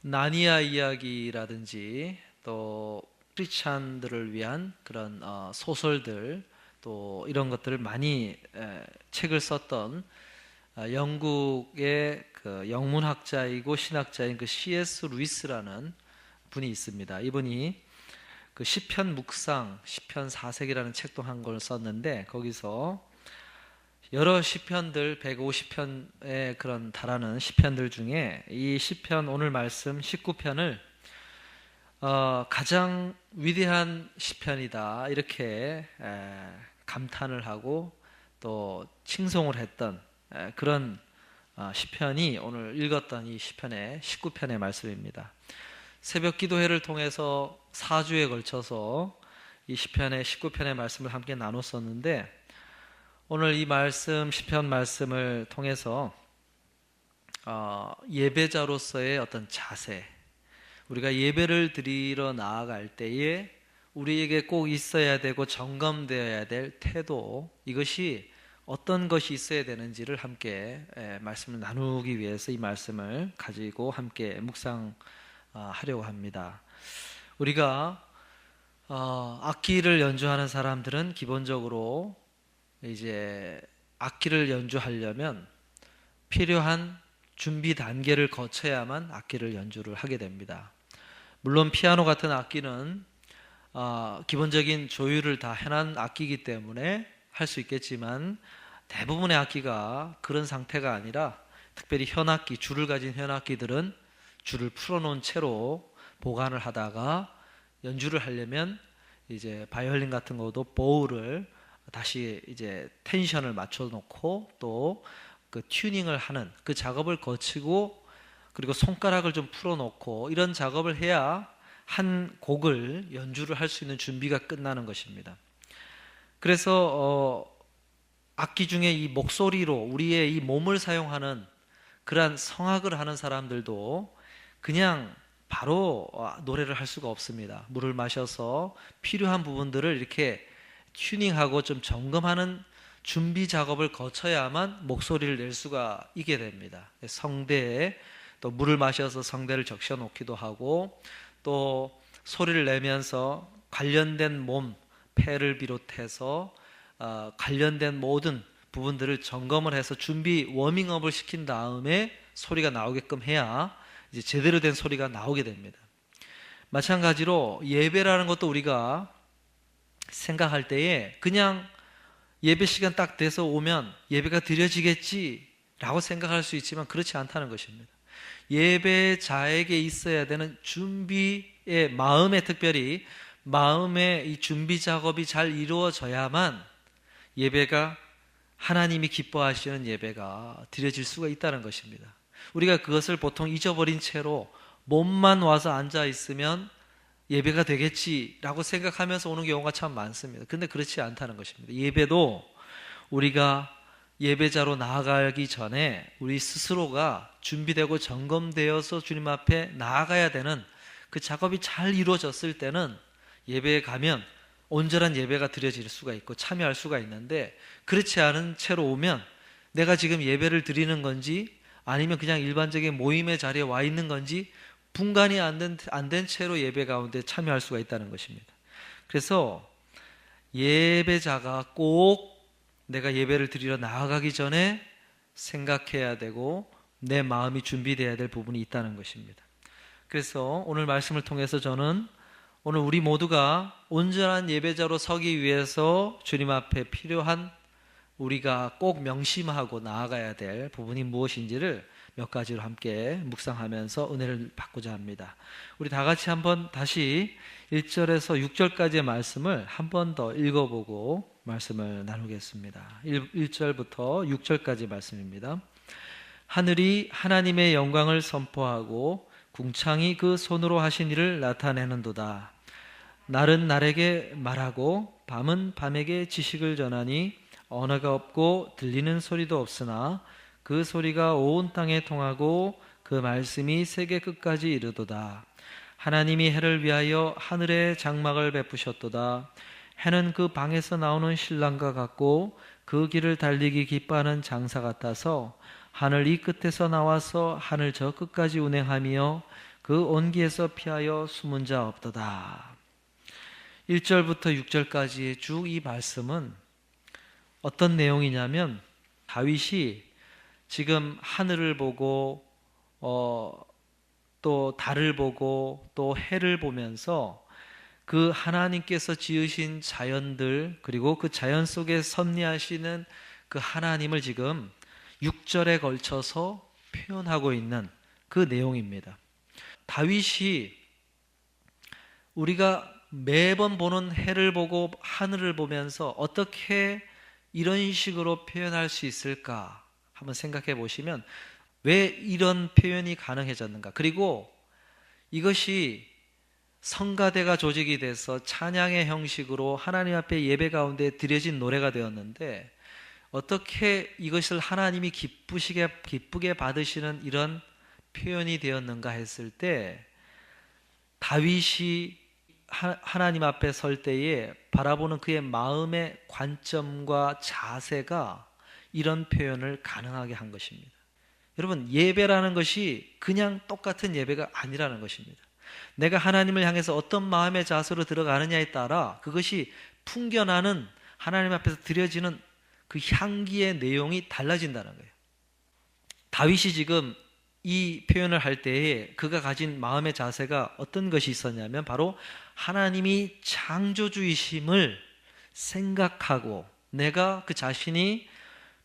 나니아 이야기라든지 또 크리스찬들을 위한 그런 소설들 또 이런 것들을 많이 책을 썼던 영국의 그 영문학자이고 신학자인 그 C.S. 루이스라는 분이 있습니다. 이분이 그 시편 묵상, 시편 사색이라는 책도 한 걸 썼는데 거기서 여러 시편들 150편의 그런 달하는 시편들 중에 이 시편 오늘 말씀 19편을 가장 위대한 시편이다 이렇게 감탄을 하고 또 칭송을 했던 그런 시편이 오늘 읽었던 이 시편의 19편의 말씀입니다. 새벽 기도회를 통해서 4주에 걸쳐서 이 시편의 19편의 말씀을 함께 나눴었는데 오늘 이 말씀 시편 말씀을 통해서 예배자로서의 어떤 자세, 우리가 예배를 드리러 나아갈 때에 우리에게 꼭 있어야 되고 점검되어야 될 태도, 이것이 어떤 것이 있어야 되는지를 함께 말씀을 나누기 위해서 이 말씀을 가지고 함께 묵상하려고 합니다. 우리가 악기를 연주하는 사람들은 기본적으로 이제 악기를 연주하려면 필요한 준비 단계를 거쳐야만 악기를 연주를 하게 됩니다. 물론 피아노 같은 악기는 기본적인 조율을 다 해놓은 악기이기 때문에 할 수 있겠지만 대부분의 악기가 그런 상태가 아니라 특별히 현악기, 줄을 가진 현악기들은 줄을 풀어놓은 채로 보관을 하다가 연주를 하려면 이제 바이올린 같은 것도 보우를 다시 이제 텐션을 맞춰놓고 또 그 튜닝을 하는 그 작업을 거치고 그리고 손가락을 좀 풀어놓고 이런 작업을 해야 한 곡을 연주를 할 수 있는 준비가 끝나는 것입니다. 그래서 악기 중에 이 목소리로 우리의 이 몸을 사용하는 그러한 성악을 하는 사람들도 그냥 바로 노래를 할 수가 없습니다. 물을 마셔서 필요한 부분들을 이렇게 튜닝하고 좀 점검하는 준비 작업을 거쳐야만 목소리를 낼 수가 있게 됩니다. 성대에 또 물을 마셔서 성대를 적셔 놓기도 하고 또 소리를 내면서 관련된 몸, 폐를 비롯해서 관련된 모든 부분들을 점검을 해서 준비 워밍업을 시킨 다음에 소리가 나오게끔 해야 이제 제대로 된 소리가 나오게 됩니다. 마찬가지로 예배라는 것도 우리가 생각할 때에 그냥 예배 시간 딱 돼서 오면 예배가 드려지겠지라고 생각할 수 있지만 그렇지 않다는 것입니다. 예배자에게 있어야 되는 준비의 마음에, 특별히 마음의 이 준비 작업이 잘 이루어져야만 예배가 하나님이 기뻐하시는 예배가 드려질 수가 있다는 것입니다. 우리가 그것을 보통 잊어버린 채로 몸만 와서 앉아 있으면 예배가 되겠지라고 생각하면서 오는 경우가 참 많습니다. 그런데 그렇지 않다는 것입니다. 예배도 우리가 예배자로 나아가기 전에 우리 스스로가 준비되고 점검되어서 주님 앞에 나아가야 되는 그 작업이 잘 이루어졌을 때는 예배에 가면 온전한 예배가 드려질 수가 있고 참여할 수가 있는데 그렇지 않은 채로 오면 내가 지금 예배를 드리는 건지 아니면 그냥 일반적인 모임의 자리에 와 있는 건지 분간이 안 된 채로 예배 가운데 참여할 수가 있다는 것입니다. 그래서 예배자가 꼭 내가 예배를 드리러 나아가기 전에 생각해야 되고 내 마음이 준비되어야 될 부분이 있다는 것입니다. 그래서 오늘 말씀을 통해서 저는 오늘 우리 모두가 온전한 예배자로 서기 위해서 주님 앞에 필요한 우리가 꼭 명심하고 나아가야 될 부분이 무엇인지를 몇 가지로 함께 묵상하면서 은혜를 받고자 합니다. 우리 다 같이 한번 다시 1절에서 6절까지의 말씀을 한 번 더 읽어보고 말씀을 나누겠습니다. 1절부터 6절까지 말씀입니다. 하늘이 하나님의 영광을 선포하고 궁창이 그 손으로 하신 일을 나타내는도다. 날은 날에게 말하고 밤은 밤에게 지식을 전하니 언어가 없고 들리는 소리도 없으나 그 소리가 온 땅에 통하고 그 말씀이 세계 끝까지 이르도다. 하나님이 해를 위하여 하늘에 장막을 베푸셨도다. 해는 그 방에서 나오는 신랑과 같고 그 길을 달리기 기뻐하는 장사 같아서 하늘 이 끝에서 나와서 하늘 저 끝까지 운행하며 그 온기에서 피하여 숨은 자 없도다. 1절부터 6절까지의 쭉 이 말씀은 어떤 내용이냐면 다윗이 지금 하늘을 보고 또 달을 보고 또 해를 보면서 그 하나님께서 지으신 자연들 그리고 그 자연 속에 섭리하시는 그 하나님을 지금 6절에 걸쳐서 표현하고 있는 그 내용입니다. 다윗이 우리가 매번 보는 해를 보고 하늘을 보면서 어떻게 이런 식으로 표현할 수 있을까 한번 생각해 보시면 왜 이런 표현이 가능해졌는가? 그리고 이것이 성가대가 조직이 돼서 찬양의 형식으로 하나님 앞에 예배 가운데 드려진 노래가 되었는데 어떻게 이것을 하나님이 기쁘게 받으시는 이런 표현이 되었는가 했을 때 다윗이 하나님 앞에 설 때에 바라보는 그의 마음의 관점과 자세가 이런 표현을 가능하게 한 것입니다. 여러분, 예배라는 것이 그냥 똑같은 예배가 아니라는 것입니다. 내가 하나님을 향해서 어떤 마음의 자세로 들어가느냐에 따라 그것이 풍겨나는 하나님 앞에서 드려지는 그 향기의 내용이 달라진다는 거예요. 다윗이 지금 이 표현을 할 때에 그가 가진 마음의 자세가 어떤 것이 있었냐면 바로 하나님이 창조주이심을 생각하고 내가 그 자신이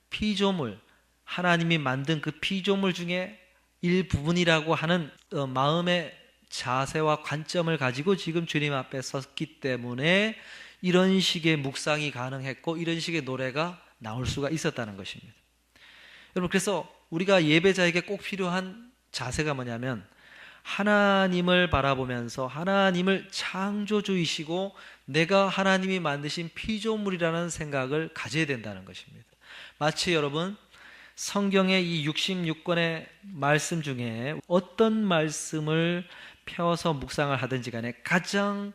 피조물, 하나님이 만든 그 피조물 중에 일부분이라고 하는 마음의 자세와 관점을 가지고 지금 주님 앞에 섰기 때문에 이런 식의 묵상이 가능했고 이런 식의 노래가 나올 수가 있었다는 것입니다. 여러분, 그래서 우리가 예배자에게 꼭 필요한 자세가 뭐냐면 하나님을 바라보면서 하나님을 창조주이시고 내가 하나님이 만드신 피조물이라는 생각을 가져야 된다는 것입니다. 마치 여러분 성경의 이 66권의 말씀 중에 어떤 말씀을 펴서 묵상을 하든지 간에 가장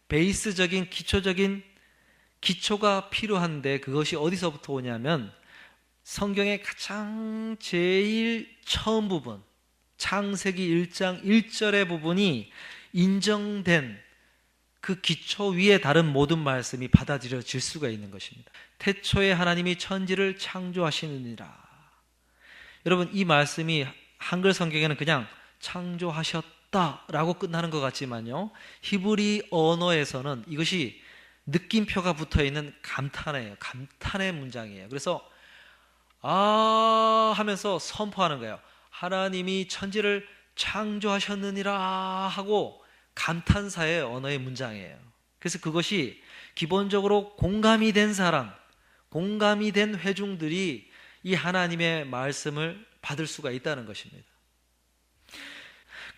베이스적인 기초적인 기초가 필요한데 그것이 어디서부터 오냐면 성경의 가장 제일 처음 부분 창세기 1장 1절의 부분이 인정된 그 기초 위에 다른 모든 말씀이 받아들여질 수가 있는 것입니다. 태초에 하나님이 천지를 창조하시느니라. 여러분, 이 말씀이 한글 성경에는 그냥 창조하셨다라고 끝나는 것 같지만요, 히브리 언어에서는 이것이 느낌표가 붙어있는 감탄의 문장이에요. 그래서 하면서 선포하는 거예요. 하나님이 천지를 창조하셨느니라 하고 감탄사의 언어의 문장이에요. 그래서 그것이 기본적으로 공감이 된 사람, 공감이 된 회중들이 이 하나님의 말씀을 받을 수가 있다는 것입니다.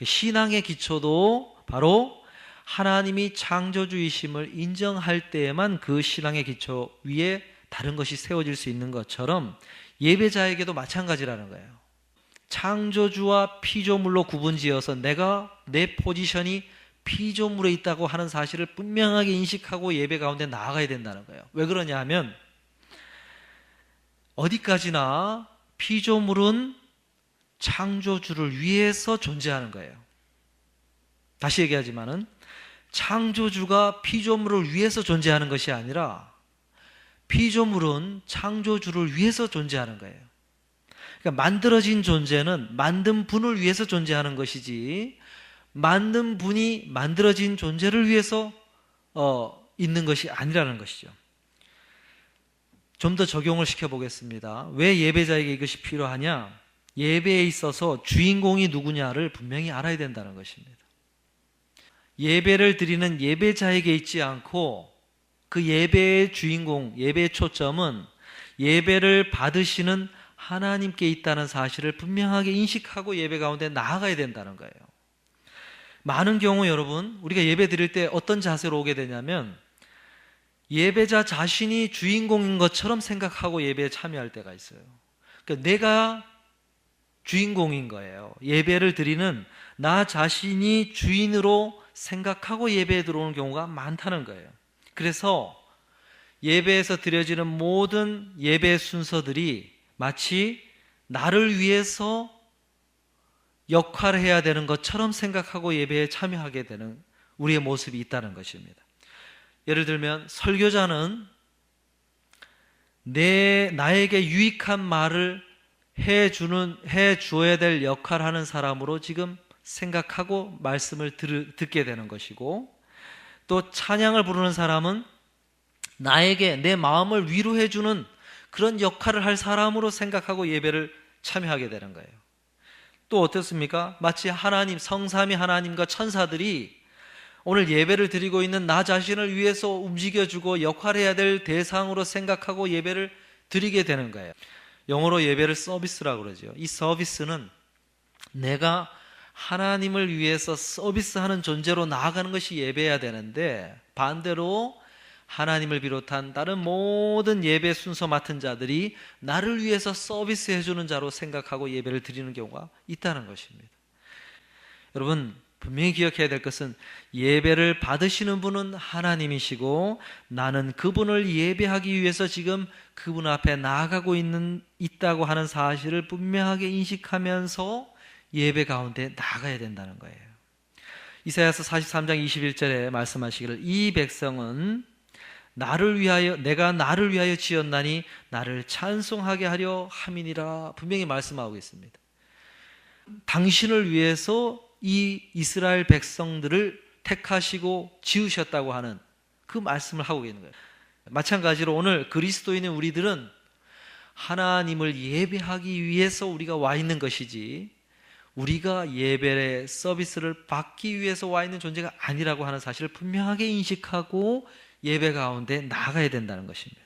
신앙의 기초도 바로 하나님이 창조주이심을 인정할 때에만 그 신앙의 기초 위에 다른 것이 세워질 수 있는 것처럼 예배자에게도 마찬가지라는 거예요. 창조주와 피조물로 구분지어서 내가 내 포지션이 피조물에 있다고 하는 사실을 분명하게 인식하고 예배 가운데 나아가야 된다는 거예요. 왜 그러냐 하면 어디까지나 피조물은 창조주를 위해서 존재하는 거예요. 다시 얘기하지만은 창조주가 피조물을 위해서 존재하는 것이 아니라 피조물은 창조주를 위해서 존재하는 거예요. 그러니까 만들어진 존재는 만든 분을 위해서 존재하는 것이지 만든 분이 만들어진 존재를 위해서 있는 것이 아니라는 것이죠. 좀 더 적용을 시켜보겠습니다. 왜 예배자에게 이것이 필요하냐? 예배에 있어서 주인공이 누구냐를 분명히 알아야 된다는 것입니다. 예배를 드리는 예배자에게 있지 않고 그 예배의 주인공, 예배의 초점은 예배를 받으시는 하나님께 있다는 사실을 분명하게 인식하고 예배 가운데 나아가야 된다는 거예요. 많은 경우 여러분, 우리가 예배 드릴 때 어떤 자세로 오게 되냐면 예배자 자신이 주인공인 것처럼 생각하고 예배에 참여할 때가 있어요. 그러니까 내가 주인공인 거예요. 예배를 드리는 나 자신이 주인으로 생각하고 예배에 들어오는 경우가 많다는 거예요. 그래서 예배에서 드려지는 모든 예배 순서들이 마치 나를 위해서 역할해야 되는 것처럼 생각하고 예배에 참여하게 되는 우리의 모습이 있다는 것입니다. 예를 들면 설교자는 나에게 유익한 말을 해 주어야 될 역할을 하는 사람으로 지금 생각하고 말씀을 듣게 되는 것이고, 또 찬양을 부르는 사람은 나에게 내 마음을 위로해 주는 그런 역할을 할 사람으로 생각하고 예배를 참여하게 되는 거예요. 또 어떻습니까? 마치 하나님, 성삼위 하나님과 천사들이 오늘 예배를 드리고 있는 나 자신을 위해서 움직여주고 역할해야 될 대상으로 생각하고 예배를 드리게 되는 거예요. 영어로 예배를 서비스라고 그러죠. 이 서비스는 내가 하나님을 위해서 서비스하는 존재로 나아가는 것이 예배여야 되는데, 반대로 하나님을 비롯한 다른 모든 예배 순서 맡은 자들이 나를 위해서 서비스해주는 자로 생각하고 예배를 드리는 경우가 있다는 것입니다. 여러분, 분명히 기억해야 될 것은 예배를 받으시는 분은 하나님이시고 나는 그분을 예배하기 위해서 지금 그분 앞에 나아가고 있다고 하는 사실을 분명하게 인식하면서 예배 가운데 나아가야 된다는 거예요. 이사야서 43장 21절에 말씀하시기를 이 백성은 내가 나를 위하여 지었나니 나를 찬송하게 하려 함이니라 분명히 말씀하고 있습니다. 당신을 위해서 이 이스라엘 백성들을 택하시고 지으셨다고 하는 그 말씀을 하고 있는 거예요. 마찬가지로 오늘 그리스도인인 우리들은 하나님을 예배하기 위해서 우리가 와 있는 것이지 우리가 예배의 서비스를 받기 위해서 와 있는 존재가 아니라고 하는 사실을 분명하게 인식하고 예배 가운데 나아가야 된다는 것입니다.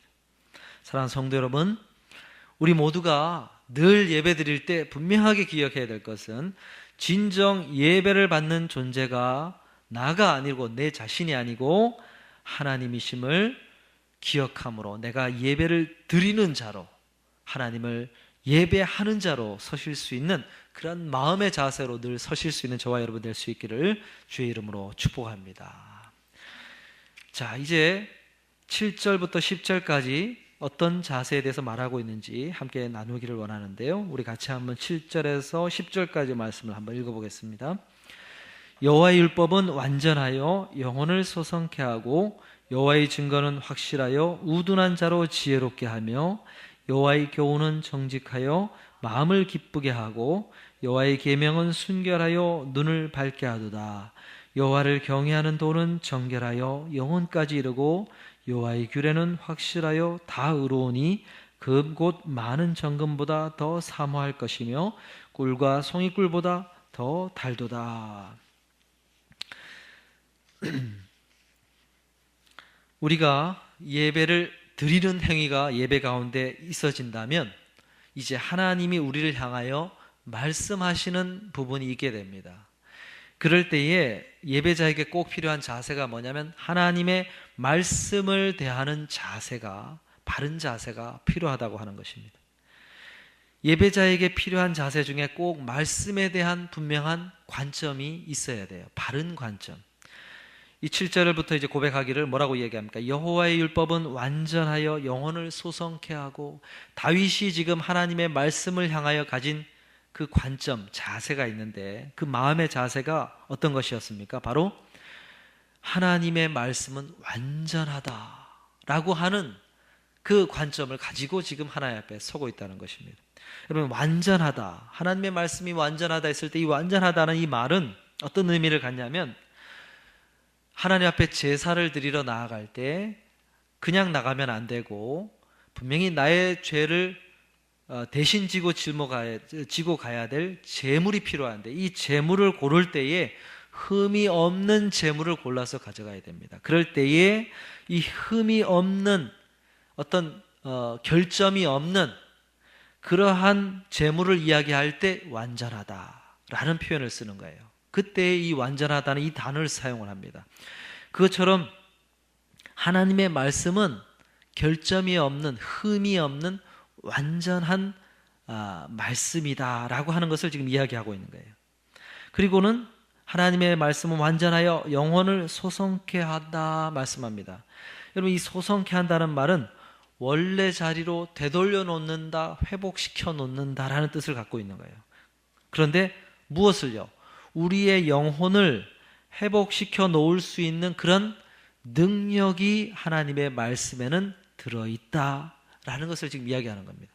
사랑하는 성도 여러분, 우리 모두가 늘 예배 드릴 때 분명하게 기억해야 될 것은 진정 예배를 받는 존재가 나가 아니고 내 자신이 아니고 하나님이심을 기억함으로 내가 예배를 드리는 자로, 하나님을 예배하는 자로 서실 수 있는 그런 마음의 자세로 늘 서실 수 있는 저와 여러분 될 수 있기를 주의 이름으로 축복합니다. 자, 이제 7절부터 10절까지 어떤 자세에 대해서 말하고 있는지 함께 나누기를 원하는데요. 우리 같이 한번 7절에서 10절까지 말씀을 한번 읽어보겠습니다. 여호와의 율법은 완전하여 영혼을 소성케 하고 여호와의 증거는 확실하여 우둔한 자로 지혜롭게 하며 여호와의 교훈은 정직하여 마음을 기쁘게 하고 여호와의 계명은 순결하여 눈을 밝게 하도다. 여호와를 경외하는 도는 정결하여 영혼까지 이르고 여호와의 규례는 확실하여 다 의로우니 금 곧 많은 정금보다 더 사모할 것이며 꿀과 송이꿀보다 더 달도다. 우리가 예배를 드리는 행위가 예배 가운데 있어진다면 이제 하나님이 우리를 향하여 말씀하시는 부분이 있게 됩니다. 그럴 때에 예배자에게 꼭 필요한 자세가 뭐냐면 하나님의 말씀을 대하는 자세가, 바른 자세가 필요하다고 하는 것입니다. 예배자에게 필요한 자세 중에 꼭 말씀에 대한 분명한 관점이 있어야 돼요. 바른 관점. 이 7절부터 이제 고백하기를 뭐라고 얘기합니까? 여호와의 율법은 완전하여 영혼을 소성케 하고, 다윗이 지금 하나님의 말씀을 향하여 가진 그 관점, 자세가 있는데 그 마음의 자세가 어떤 것이었습니까? 바로 하나님의 말씀은 완전하다라고 하는 그 관점을 가지고 지금 하나님 앞에 서고 있다는 것입니다. 여러분, 완전하다, 하나님의 말씀이 완전하다 했을 때 이 완전하다는 이 말은 어떤 의미를 갖냐면 하나님 앞에 제사를 드리러 나아갈 때 그냥 나가면 안 되고 분명히 나의 죄를 대신 지고 가야 될 제물이 필요한데 이 제물을 고를 때에 흠이 없는 제물을 골라서 가져가야 됩니다. 그럴 때에 이 흠이 없는 어떤 결점이 없는 그러한 제물을 이야기할 때 완전하다라는 표현을 쓰는 거예요. 그때 이 완전하다는 이 단어를 사용을 합니다. 그것처럼 하나님의 말씀은 결점이 없는, 흠이 없는 완전한 말씀이다라고 하는 것을 지금 이야기하고 있는 거예요. 그리고는 하나님의 말씀은 완전하여 영혼을 소성케 한다 말씀합니다. 여러분, 이 소성케 한다는 말은 원래 자리로 되돌려 놓는다, 회복시켜 놓는다라는 뜻을 갖고 있는 거예요. 그런데 무엇을요? 우리의 영혼을 회복시켜 놓을 수 있는 그런 능력이 하나님의 말씀에는 들어있다라는 것을 지금 이야기하는 겁니다.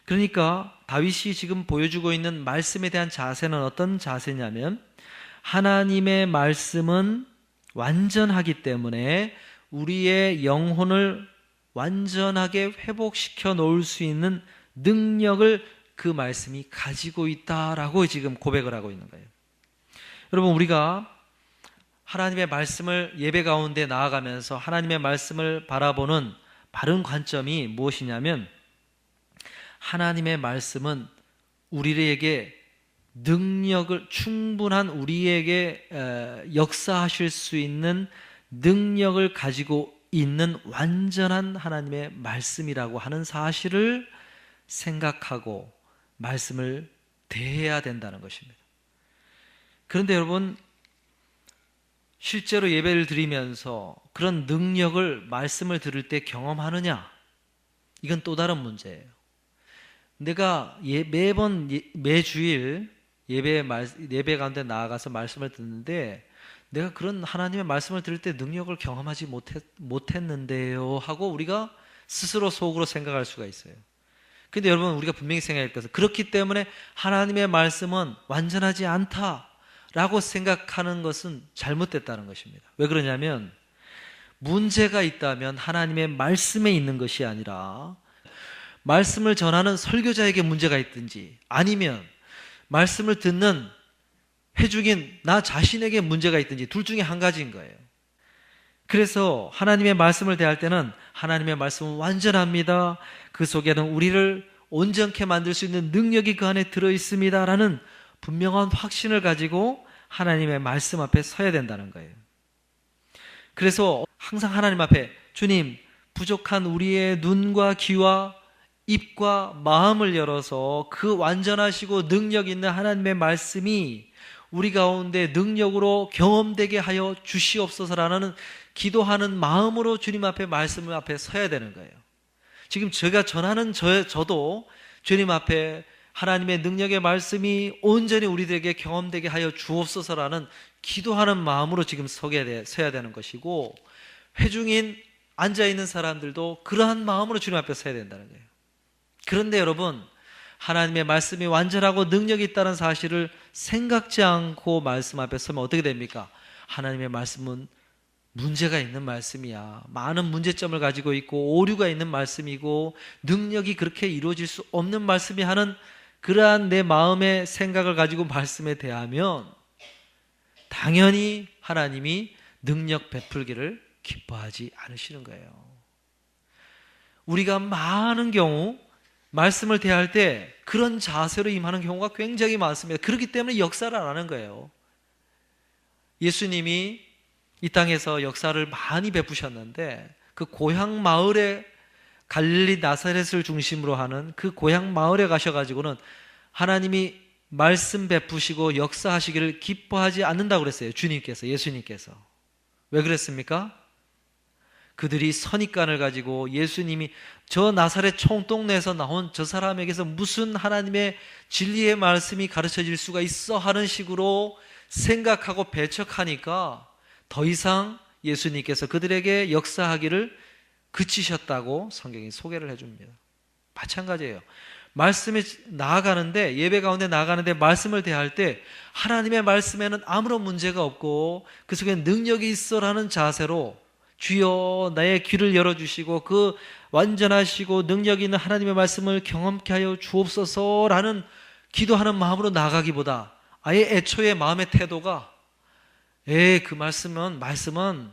그러니까 다윗이 지금 보여주고 있는 말씀에 대한 자세는 어떤 자세냐면, 하나님의 말씀은 완전하기 때문에 우리의 영혼을 완전하게 회복시켜 놓을 수 있는 능력을 그 말씀이 가지고 있다라고 지금 고백을 하고 있는 거예요. 여러분, 우리가 하나님의 말씀을 예배 가운데 나아가면서 하나님의 말씀을 바라보는 바른 관점이 무엇이냐면, 하나님의 말씀은 우리에게 능력을, 충분한 우리에게 역사하실 수 있는 능력을 가지고 있는 완전한 하나님의 말씀이라고 하는 사실을 생각하고 말씀을 대해야 된다는 것입니다. 그런데 여러분, 실제로 예배를 드리면서 그런 능력을 말씀을 들을 때 경험하느냐? 이건 또 다른 문제예요. 내가 매주일 예배 가운데 나아가서 말씀을 듣는데, 내가 그런 하나님의 말씀을 들을 때 능력을 경험하지 못했는데요 하고 우리가 스스로 속으로 생각할 수가 있어요. 근데 여러분, 우리가 분명히 생각할 것은, 그렇기 때문에 하나님의 말씀은 완전하지 않다라고 생각하는 것은 잘못됐다는 것입니다. 왜 그러냐면, 문제가 있다면 하나님의 말씀에 있는 것이 아니라 말씀을 전하는 설교자에게 문제가 있든지, 아니면 말씀을 듣는 회중인 나 자신에게 문제가 있든지, 둘 중에 한 가지인 거예요. 그래서 하나님의 말씀을 대할 때는 하나님의 말씀은 완전합니다, 그 속에는 우리를 온전케 만들 수 있는 능력이 그 안에 들어있습니다 라는 분명한 확신을 가지고 하나님의 말씀 앞에 서야 된다는 거예요. 그래서 항상 하나님 앞에, 주님, 부족한 우리의 눈과 귀와 입과 마음을 열어서 그 완전하시고 능력 있는 하나님의 말씀이 우리 가운데 능력으로 경험되게 하여 주시옵소서라는 기도하는 마음으로 주님 앞에, 말씀 앞에 서야 되는 거예요. 지금 제가 전하는 저도 주님 앞에 하나님의 능력의 말씀이 온전히 우리들에게 경험되게 하여 주옵소서라는 기도하는 마음으로 지금 서야 되는 것이고, 회중인 앉아있는 사람들도 그러한 마음으로 주님 앞에 서야 된다는 거예요. 그런데 여러분, 하나님의 말씀이 완전하고 능력이 있다는 사실을 생각지 않고 말씀 앞에 서면 어떻게 됩니까? 하나님의 말씀은 문제가 있는 말씀이야, 많은 문제점을 가지고 있고 오류가 있는 말씀이고 능력이 그렇게 이루어질 수 없는 말씀이 하는 그러한 내 마음의 생각을 가지고 말씀에 대하면 당연히 하나님이 능력 베풀기를 기뻐하지 않으시는 거예요. 우리가 많은 경우 말씀을 대할 때 그런 자세로 임하는 경우가 굉장히 많습니다. 그렇기 때문에 역사를 안 하는 거예요. 예수님이 이 땅에서 역사를 많이 베푸셨는데, 그 고향 마을에, 갈릴리 나사렛을 중심으로 하는 그 고향 마을에 가셔가지고는 하나님이 말씀 베푸시고 역사하시기를 기뻐하지 않는다고 그랬어요. 예수님께서. 왜 그랬습니까? 그들이 선입관을 가지고 예수님이 저 나사렛 총동네에서 나온 저 사람에게서 무슨 하나님의 진리의 말씀이 가르쳐질 수가 있어 하는 식으로 생각하고 배척하니까 더 이상 예수님께서 그들에게 역사하기를 그치셨다고 성경이 소개를 해줍니다. 마찬가지예요. 말씀에 나아가는데, 예배 가운데 나아가는데 말씀을 대할 때 하나님의 말씀에는 아무런 문제가 없고 그 속에 능력이 있어라는 자세로, 주여 나의 귀를 열어주시고 그 완전하시고 능력 있는 하나님의 말씀을 경험케 하여 주옵소서라는 기도하는 마음으로 나아가기보다, 아예 애초에 마음의 태도가 그 말씀은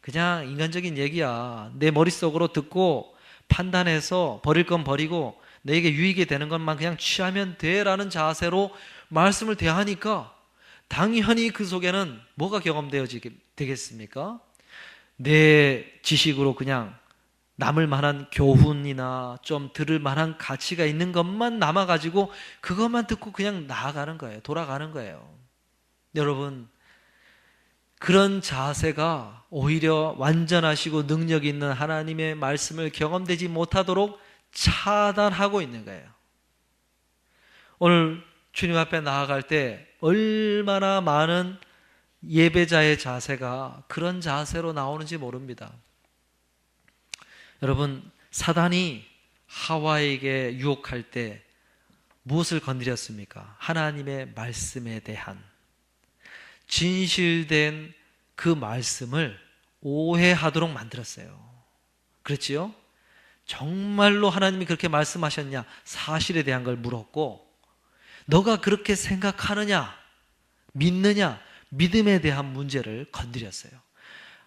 그냥 인간적인 얘기야, 내 머릿속으로 듣고 판단해서 버릴 건 버리고 내게 유익이 되는 것만 그냥 취하면 돼라는 자세로 말씀을 대하니까 당연히 그 속에는 뭐가 되겠습니까? 내 지식으로 그냥 남을 만한 교훈이나 좀 들을 만한 가치가 있는 것만 남아가지고 그것만 듣고 그냥 나아가는 거예요. 돌아가는 거예요. 여러분, 그런 자세가 오히려 완전하시고 능력 있는 하나님의 말씀을 경험되지 못하도록 차단하고 있는 거예요. 오늘 주님 앞에 나아갈 때 얼마나 많은 예배자의 자세가 그런 자세로 나오는지 모릅니다. 여러분, 사단이 하와에게 유혹할 때 무엇을 건드렸습니까? 하나님의 말씀에 대한 진실된 그 말씀을 오해하도록 만들었어요. 그렇지요? 정말로 하나님이 그렇게 말씀하셨냐? 사실에 대한 걸 물었고, 너가 그렇게 생각하느냐? 믿느냐? 믿음에 대한 문제를 건드렸어요.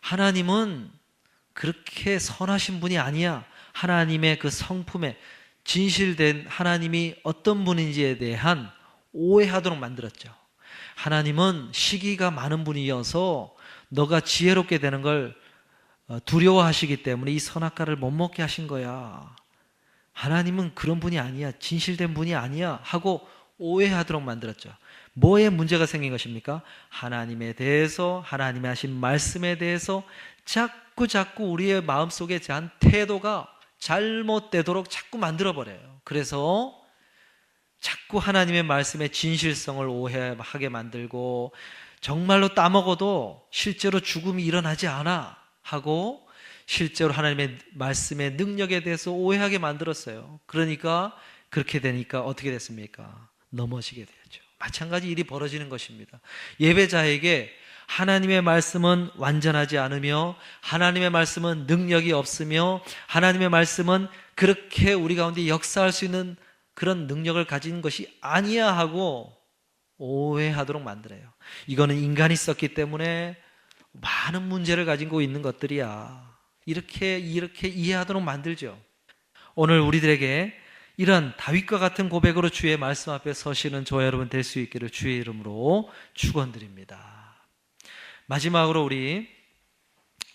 하나님은 그렇게 선하신 분이 아니야. 하나님의 그 성품에 진실된 하나님이 어떤 분인지에 대한 오해하도록 만들었죠. 하나님은 시기가 많은 분이어서 너가 지혜롭게 되는 걸 두려워하시기 때문에 이 선악과를 못 먹게 하신 거야. 하나님은 그런 분이 아니야. 진실된 분이 아니야. 하고 오해하도록 만들었죠. 뭐에 문제가 생긴 것입니까? 하나님에 대해서, 하나님이 하신 말씀에 대해서 자꾸 우리의 마음속에 대한 태도가 잘못되도록 자꾸 만들어버려요. 그래서 자꾸 하나님의 말씀의 진실성을 오해하게 만들고, 정말로 따먹어도 실제로 죽음이 일어나지 않아 하고 실제로 하나님의 말씀의 능력에 대해서 오해하게 만들었어요. 그러니까 그렇게 되니까 어떻게 됐습니까? 넘어지게 되었죠. 마찬가지 일이 벌어지는 것입니다. 예배자에게 하나님의 말씀은 완전하지 않으며, 하나님의 말씀은 능력이 없으며, 하나님의 말씀은 그렇게 우리 가운데 역사할 수 있는 그런 능력을 가진 것이 아니야 하고 오해하도록 만들어요. 이거는 인간이 썼기 때문에 많은 문제를 가지고 있는 것들이야. 이렇게 이해하도록 만들죠. 오늘 우리들에게 이런 다윗과 같은 고백으로 주의 말씀 앞에 서시는 저와 여러분 될 수 있기를 주의 이름으로 축원드립니다. 마지막으로 우리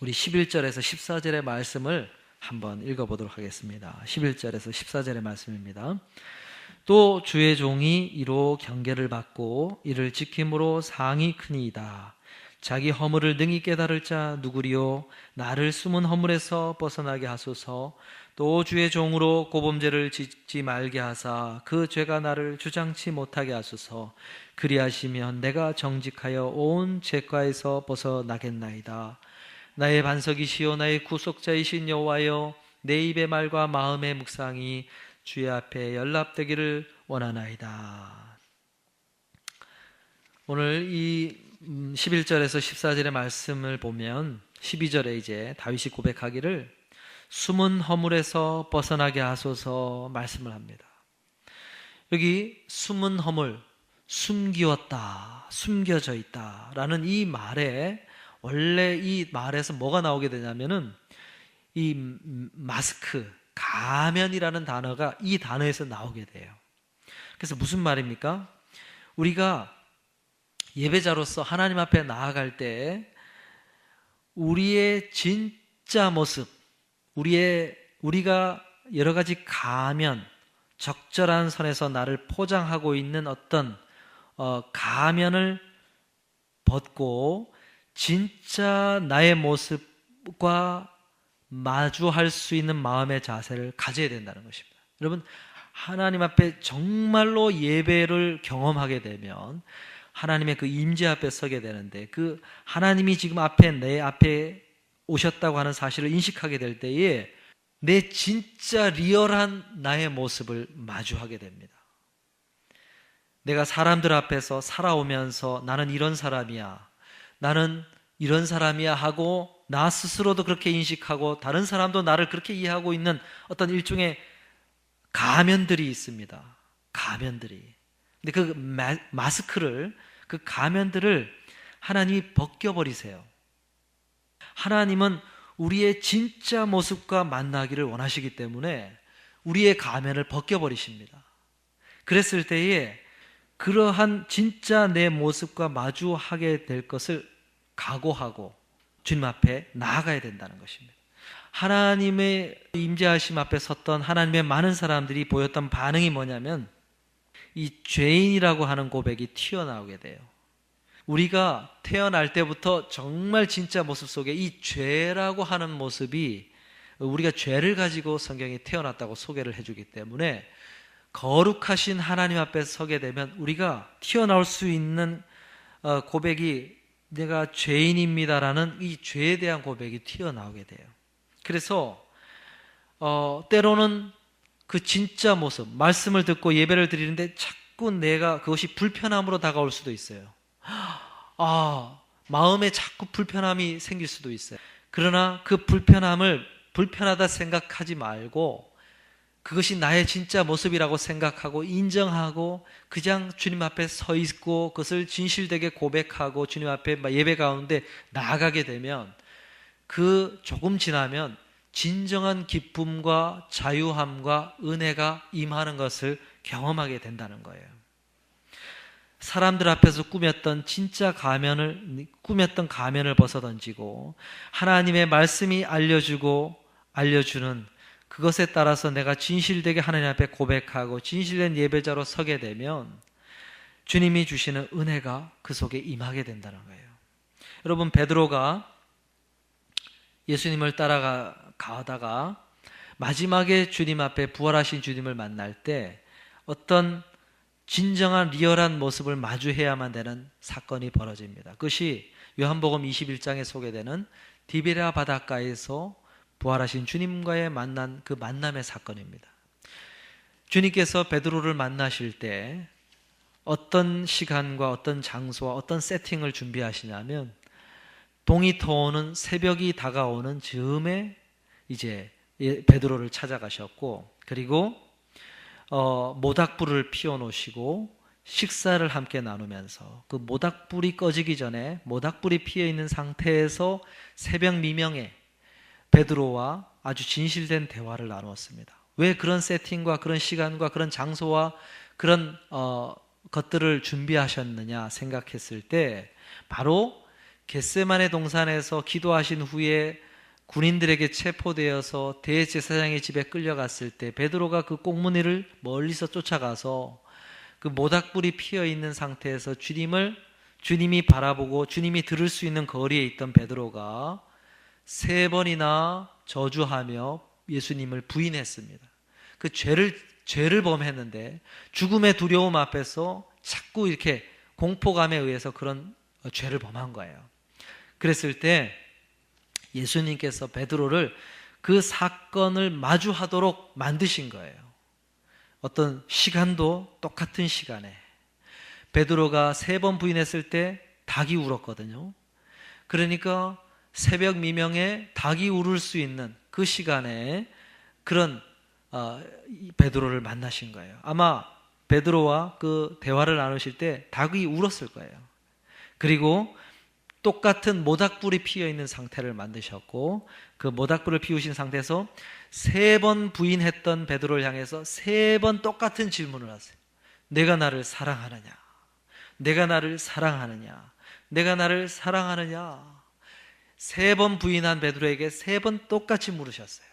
11절에서 14절의 말씀을 한번 읽어보도록 하겠습니다. 11절에서 14절의 말씀입니다. 또 주의 종이 이로 경계를 받고 이를 지킴으로 상이 크니이다. 자기 허물을 능히 깨달을 자 누구리요? 나를 숨은 허물에서 벗어나게 하소서. 또 주의 종으로 고범죄를 짓지 말게 하사 그 죄가 나를 주장치 못하게 하소서. 그리하시면 내가 정직하여 온 죄과에서 벗어나겠나이다. 나의 반석이시요 나의 구속자이신 여호와여, 내 입의 말과 마음의 묵상이 주의 앞에 연락되기를 원하나이다. 오늘 이 11절에서 14절의 말씀을 보면 12절에 이제 다윗이 고백하기를 숨은 허물에서 벗어나게 하소서 말씀을 합니다. 여기 숨은 허물, 숨기웠다, 숨겨져 있다 라는 이 말에, 원래 이 말에서 뭐가 나오게 되냐면은 이 마스크, 가면이라는 단어가 이 단어에서 나오게 돼요. 그래서 무슨 말입니까? 우리가 예배자로서 하나님 앞에 나아갈 때 우리의 진짜 모습, 우리가 여러 가지 가면, 적절한 선에서 나를 포장하고 있는 어떤 가면을 벗고 진짜 나의 모습과 마주할 수 있는 마음의 자세를 가져야 된다는 것입니다. 여러분, 하나님 앞에 정말로 예배를 경험하게 되면 하나님의 그 임재 앞에 서게 되는데, 그 하나님이 지금 내 앞에 오셨다고 하는 사실을 인식하게 될 때에 내 진짜 리얼한 나의 모습을 마주하게 됩니다. 내가 사람들 앞에서 살아오면서 나는 이런 사람이야, 나는 이런 사람이야 하고 나 스스로도 그렇게 인식하고 다른 사람도 나를 그렇게 이해하고 있는 어떤 일종의 가면들이 있습니다. 가면들이. 근데 그 마스크를, 그 가면들을 하나님이 벗겨버리세요. 하나님은 우리의 진짜 모습과 만나기를 원하시기 때문에 우리의 가면을 벗겨버리십니다. 그랬을 때에 그러한 진짜 내 모습과 마주하게 될 것을 각오하고 주님 앞에 나아가야 된다는 것입니다. 하나님의 임재하심 앞에 섰던 하나님의 많은 사람들이 보였던 반응이 뭐냐면 이 죄인이라고 하는 고백이 튀어나오게 돼요. 우리가 태어날 때부터 정말 진짜 모습 속에 이 죄라고 하는 모습이, 우리가 죄를 가지고 성경이 태어났다고 소개를 해주기 때문에 거룩하신 하나님 앞에 서게 되면 우리가 튀어나올 수 있는 고백이 내가 죄인입니다라는 이 죄에 대한 고백이 튀어나오게 돼요. 그래서 때로는 그 진짜 모습, 말씀을 듣고 예배를 드리는데 자꾸 내가 그것이 불편함으로 다가올 수도 있어요. 마음에 자꾸 불편함이 생길 수도 있어요. 그러나 그 불편함을 불편하다 생각하지 말고 그것이 나의 진짜 모습이라고 생각하고 인정하고 그냥 주님 앞에 서 있고 그것을 진실되게 고백하고 주님 앞에 예배 가운데 나아가게 되면 그 조금 지나면 진정한 기쁨과 자유함과 은혜가 임하는 것을 경험하게 된다는 거예요. 사람들 앞에서 꾸몄던 가면을 벗어던지고 하나님의 말씀이 알려주는 그것에 따라서 내가 진실되게 하나님 앞에 고백하고 진실된 예배자로 서게 되면 주님이 주시는 은혜가 그 속에 임하게 된다는 거예요. 여러분, 베드로가 예수님을 따라가다가 마지막에 주님 앞에 부활하신 주님을 만날 때 어떤 진정한 리얼한 모습을 마주해야만 되는 사건이 벌어집니다. 그것이 요한복음 21장에 소개되는 디베랴 바닷가에서 부활하신 주님과의 만난 그 만남의 사건입니다. 주님께서 베드로를 만나실 때 어떤 시간과 어떤 장소와 어떤 세팅을 준비하시냐면 동이 터오는 새벽이 다가오는 즈음에 이제 베드로를 찾아가셨고 그리고 모닥불을 피워놓으시고 식사를 함께 나누면서 그 모닥불이 꺼지기 전에 모닥불이 피어있는 상태에서 새벽 미명에 베드로와 아주 진실된 대화를 나누었습니다. 왜 그런 세팅과 그런 시간과 그런 장소와 그런 것들을 준비하셨느냐 생각했을 때 바로 겟세마네 동산에서 기도하신 후에 군인들에게 체포되어서 대제사장의 집에 끌려갔을 때 베드로가 그 꽁무니를 멀리서 쫓아가서 그 모닥불이 피어있는 상태에서 주님이 바라보고 주님이 들을 수 있는 거리에 있던 베드로가 3번이나 저주하며 예수님을 부인했습니다. 그 죄를 범했는데 죽음의 두려움 앞에서 자꾸 이렇게 공포감에 의해서 그런 죄를 범한 거예요. 그랬을 때 예수님께서 베드로를 그 사건을 마주하도록 만드신 거예요. 어떤 시간도 똑같은 시간에 베드로가 3번 부인했을 때 닭이 울었거든요. 그러니까 새벽 미명에 닭이 울을 수 있는 그 시간에 그런 베드로를 만나신 거예요. 아마 베드로와 그 대화를 나누실 때 닭이 울었을 거예요. 그리고 똑같은 모닥불이 피어있는 상태를 만드셨고 그 모닥불을 피우신 상태에서 3번 부인했던 베드로를 향해서 3번 똑같은 질문을 하세요. 내가 나를 사랑하느냐? 내가 나를 사랑하느냐? 내가 나를 사랑하느냐? 3번 부인한 베드로에게 3번 똑같이 물으셨어요.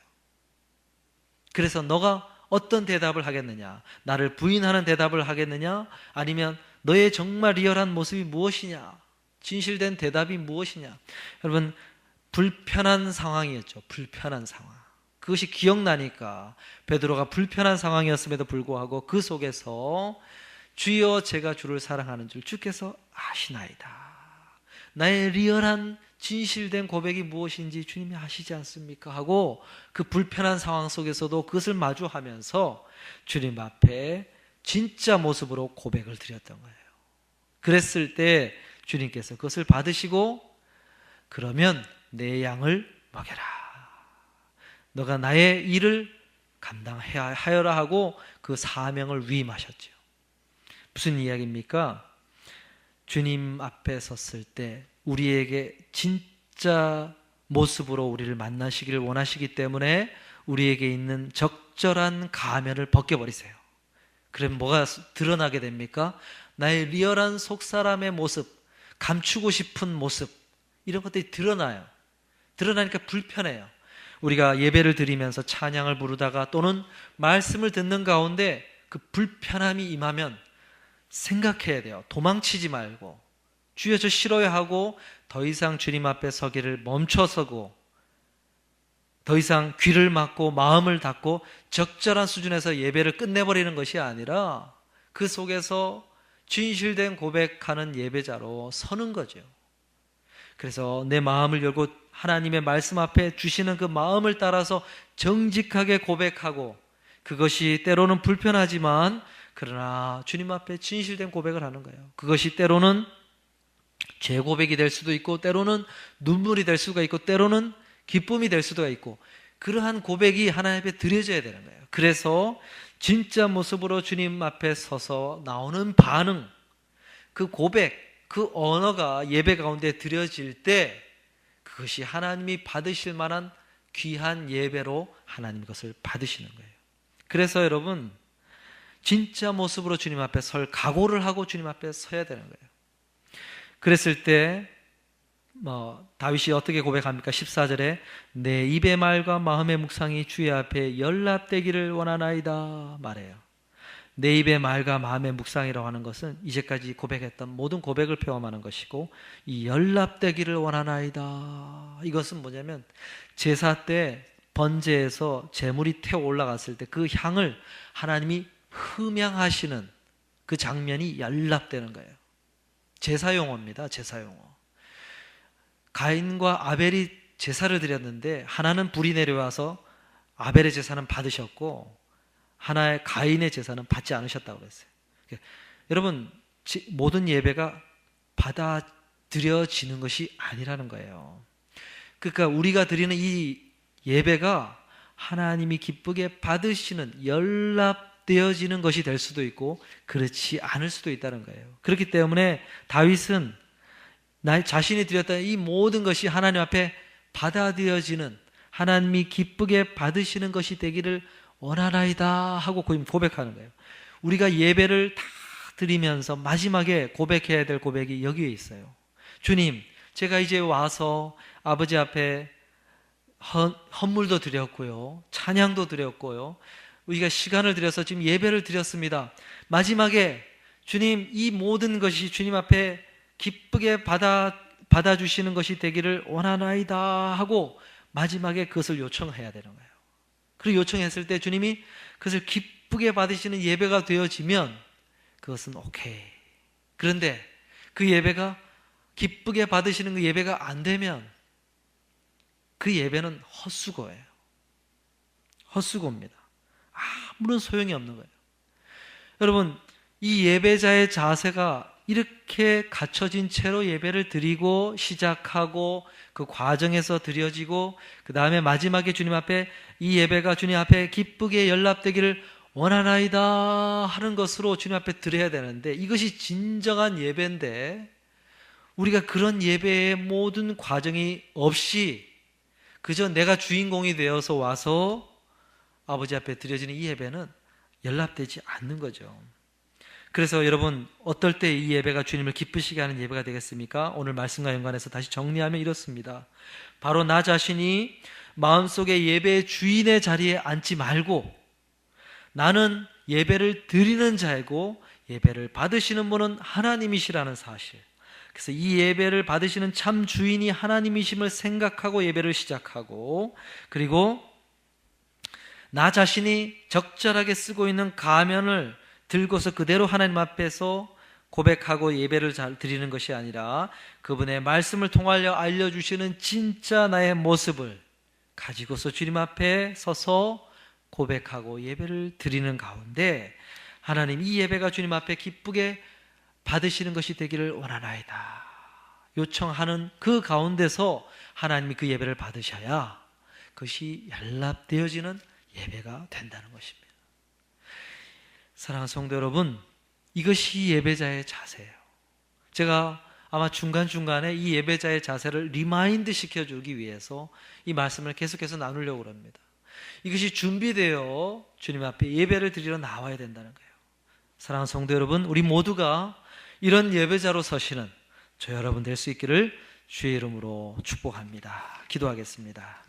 그래서 너가 어떤 대답을 하겠느냐? 나를 부인하는 대답을 하겠느냐? 아니면 너의 정말 리얼한 모습이 무엇이냐? 진실된 대답이 무엇이냐? 여러분, 불편한 상황이었죠. 불편한 상황. 그것이 기억나니까 베드로가 불편한 상황이었음에도 불구하고 그 속에서 주여 제가 주를 사랑하는 줄 주께서 아시나이다. 나의 리얼한 진실된 고백이 무엇인지 주님이 아시지 않습니까? 하고 그 불편한 상황 속에서도 그것을 마주하면서 주님 앞에 진짜 모습으로 고백을 드렸던 거예요. 그랬을 때 주님께서 그것을 받으시고 그러면 내 양을 먹여라. 너가 나의 일을 감당하여라 하고 그 사명을 위임하셨죠. 무슨 이야기입니까? 주님 앞에 섰을 때 우리에게 진짜 모습으로 우리를 만나시기를 원하시기 때문에 우리에게 있는 적절한 가면을 벗겨버리세요. 그럼 뭐가 드러나게 됩니까? 나의 리얼한 속사람의 모습, 감추고 싶은 모습, 이런 것들이 드러나요. 드러나니까 불편해요. 우리가 예배를 드리면서 찬양을 부르다가 또는 말씀을 듣는 가운데 그 불편함이 임하면 생각해야 돼요. 도망치지 말고 주여 저 싫어요 하고 더 이상 주님 앞에 서기를 멈춰서고 더 이상 귀를 막고 마음을 닫고 적절한 수준에서 예배를 끝내버리는 것이 아니라 그 속에서 진실된 고백하는 예배자로 서는 거죠. 그래서 내 마음을 열고 하나님의 말씀 앞에 주시는 그 마음을 따라서 정직하게 고백하고, 그것이 때로는 불편하지만 그러나 주님 앞에 진실된 고백을 하는 거예요. 그것이 때로는 죄 고백이 될 수도 있고, 때로는 눈물이 될 수가 있고, 때로는 기쁨이 될 수도 있고, 그러한 고백이 하나님 앞에 드려져야 되는 거예요. 그래서 진짜 모습으로 주님 앞에 서서 나오는 반응, 그 고백, 그 언어가 예배 가운데 드려질 때 그것이 하나님이 받으실 만한 귀한 예배로 하나님 것을 받으시는 거예요. 그래서 여러분, 진짜 모습으로 주님 앞에 설 각오를 하고 주님 앞에 서야 되는 거예요. 그랬을 때 다윗이 어떻게 고백합니까? 14절에 내 입의 말과 마음의 묵상이 주의 앞에 연락되기를 원하나이다 말해요. 내 입의 말과 마음의 묵상이라고 하는 것은 이제까지 고백했던 모든 고백을 표현하는 것이고, 이 연락되기를 원하나이다, 이것은 뭐냐면 제사 때 번제에서 제물이 태워 올라갔을 때 그 향을 하나님이 흠양하시는 그 장면이 연락되는 거예요. 제사용어입니다. 제사용어. 가인과 아벨이 제사를 드렸는데 하나는 불이 내려와서 아벨의 제사는 받으셨고 하나의 가인의 제사는 받지 않으셨다고 그랬어요. 여러분, 모든 예배가 받아들여지는 것이 아니라는 거예요. 그러니까 우리가 드리는 이 예배가 하나님이 기쁘게 받으시는, 연락되어지는 것이 될 수도 있고 그렇지 않을 수도 있다는 거예요. 그렇기 때문에 다윗은 나 자신이 드렸던 이 모든 것이 하나님 앞에 받아들여지는, 하나님이 기쁘게 받으시는 것이 되기를 원하나이다 하고 고백하는 거예요. 우리가 예배를 다 드리면서 마지막에 고백해야 될 고백이 여기에 있어요. 주님, 제가 이제 와서 아버지 앞에 헌물도 드렸고요, 찬양도 드렸고요, 우리가 시간을 들여서 지금 예배를 드렸습니다. 마지막에 주님, 이 모든 것이 주님 앞에 기쁘게 받아주시는 것이 되기를 원하나이다 하고 마지막에 그것을 요청해야 되는 거예요. 그리고 요청했을 때 주님이 그것을 기쁘게 받으시는 예배가 되어지면 그것은 오케이. 그런데 그 예배가 기쁘게 받으시는 그 예배가 안 되면 그 예배는 헛수고예요. 헛수고입니다. 아무런 소용이 없는 거예요. 여러분, 이 예배자의 자세가 이렇게 갖춰진 채로 예배를 드리고 시작하고 그 과정에서 드려지고 그 다음에 마지막에 주님 앞에 이 예배가 주님 앞에 기쁘게 연락되기를 원하나이다 하는 것으로 주님 앞에 드려야 되는데, 이것이 진정한 예배인데 우리가 그런 예배의 모든 과정이 없이 그저 내가 주인공이 되어서 와서 아버지 앞에 드려지는 이 예배는 연락되지 않는 거죠. 그래서 여러분, 어떨 때 이 예배가 주님을 기쁘시게 하는 예배가 되겠습니까? 오늘 말씀과 연관해서 다시 정리하면 이렇습니다. 바로 나 자신이 마음속에 예배의 주인의 자리에 앉지 말고 나는 예배를 드리는 자이고 예배를 받으시는 분은 하나님이시라는 사실, 그래서 이 예배를 받으시는 참 주인이 하나님이심을 생각하고 예배를 시작하고, 그리고 나 자신이 적절하게 쓰고 있는 가면을 들고서 그대로 하나님 앞에서 고백하고 예배를 잘 드리는 것이 아니라 그분의 말씀을 통하여 알려주시는 진짜 나의 모습을 가지고서 주님 앞에 서서 고백하고 예배를 드리는 가운데 하나님, 이 예배가 주님 앞에 기쁘게 받으시는 것이 되기를 원하나이다 요청하는 그 가운데서 하나님이 그 예배를 받으셔야 그것이 연락되어지는 예배가 된다는 것입니다. 사랑하는 성도 여러분, 이것이 예배자의 자세예요. 제가 아마 중간중간에 이 예배자의 자세를 리마인드 시켜주기 위해서 이 말씀을 계속해서 나누려고 합니다. 이것이 준비되어 주님 앞에 예배를 드리러 나와야 된다는 거예요. 사랑하는 성도 여러분, 우리 모두가 이런 예배자로 서시는 저 여러분 될 수 있기를 주의 이름으로 축복합니다. 기도하겠습니다.